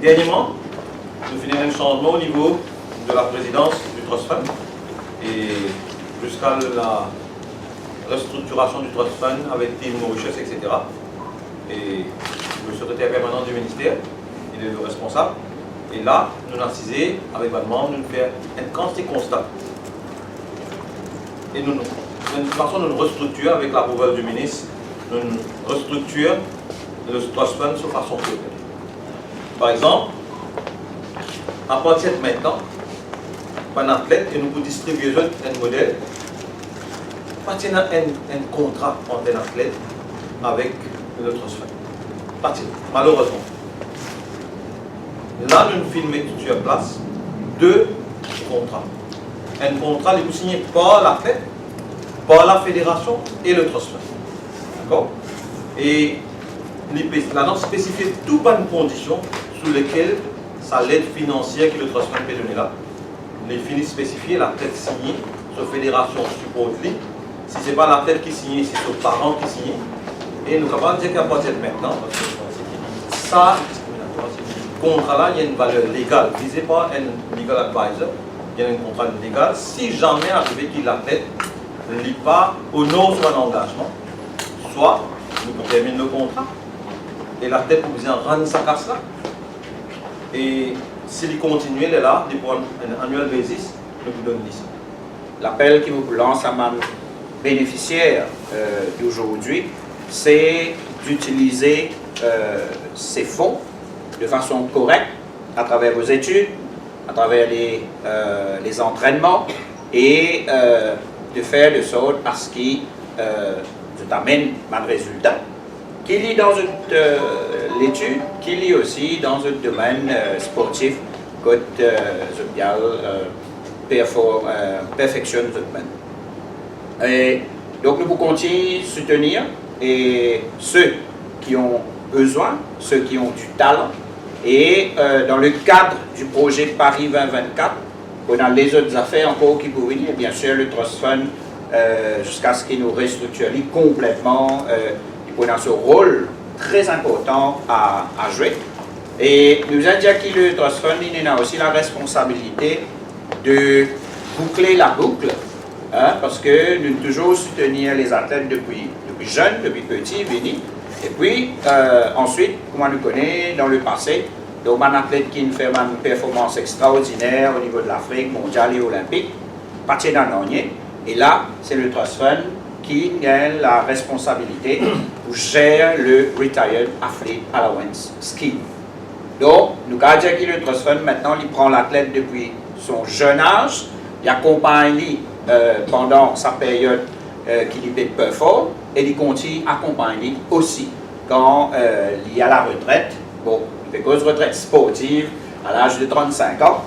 Dernièrement, nous finissons un changement au niveau de la présidence du Trust Fund et jusqu'à la restructuration du Trust Fund avec Tim Mauritius, etc. Et le secrétaire permanent du ministère, il est le responsable. Et là, nous avons décidé, avec le membre, nous faire un constat. Et nous, de toute façon, nous restructurons avec l'approval du ministre, nous restructurons le Trust Fund de façon plus. Par exemple, à partir de maintenant, un athlète et nous pouvons distribuer un modèle, partir un contrat entre un athlète avec le Trust Fund. Malheureusement. Là, nous filmons sur place 2 contrats. Un contrat est signé par l'athlète, par la fédération et le Trust Fund. D'accord? Et la norme spécifie toutes les conditions sous lesquelles ça l'aide financière que le Trust Fund peut donner là. Les finis spécifiés, l'athlète signé, sur fédération support lui. Si ce n'est pas l'athlète qui signe, c'est son parent qui signe. Et nous sommes capables de dire qu'à partir de maintenant, parce que ça, contrat-là, il y a une valeur légale, visée par un legal advisor, il y a un contrat légal. Si jamais arrivé qu'il l'athlète ne lit pas, honore son engagement, soit nous terminons le contrat, et l'athlète peut bien rendre sa casse là. Et s'il continue, il est là, pour un annual basis, nous vous donnons ça. L'appel qui vous lance à ma bénéficiaire d'aujourd'hui, c'est d'utiliser ces fonds de façon correcte à travers vos études, à travers les entraînements et de faire de sorte à ce qui vous amène un résultat qui lie dans l'étude, qui lie aussi dans un domaine sportif que perfectionne le domaine. Et donc nous pouvons continuer à soutenir et ceux qui ont besoin, ceux qui ont du talent. Et dans le cadre du projet Paris 2024, on a les autres affaires encore qui peuvent venir, bien sûr le Trust Fund, jusqu'à ce qu'il nous restructure complètement. On a ce rôle très important à jouer. Et nous avons dit que le Trust Fund il a aussi la responsabilité de boucler la boucle, hein, parce que nous toujours soutenir les athlètes depuis jeunes, depuis petits, bénis. Et puis, ensuite, comme on nous connaît dans le passé, donc un athlète qui fait une performance extraordinaire au niveau de l'Afrique, mondiale et olympique, partir d'un dernier. Et là, c'est le Trust Fund qui a la responsabilité pour gérer le Retired Athlete Allowance Scheme. Donc, nous avons dit que le Trust Fund, maintenant, il prend l'athlète depuis son jeune âge, il accompagne pendant sa période qu'il peut performer, et il continue à accompagner aussi quand il y a la retraite. Bon, il fait cause retraite sportive à l'âge de 35 ans.